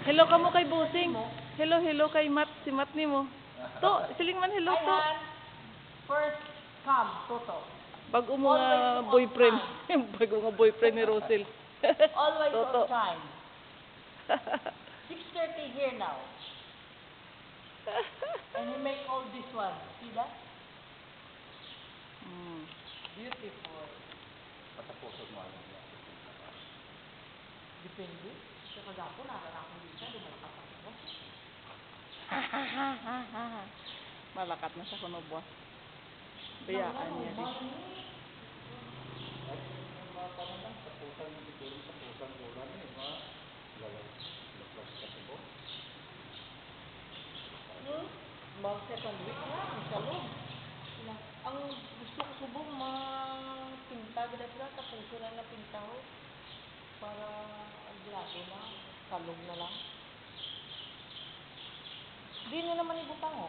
Hello ka mo kay Busing. Hello, hello kay Matt. Si Matt ni mo. To, siling man hello to. First come, Toto. Bago mo nga boyfriend. Bago nga boyfriend ni Rosel. Always Toto. on time. 6:30 here now. And he make all this one. See that? Beautiful. Patapusog mo alam niya. Depende. Sa kagapo, nakakakong din siya. Dumalakas ako. Malakat na siya kuno boss. Bayaan niya din. Tapusan mo siguro, tapusan ulan eh. Lalaglas kasi po. Mag second week lang. Sa loob. Ang gusto ko subong pinta gila sila tapos ko lang na pinta ho para ang grabe na kalog na lang di na naman ibutang ho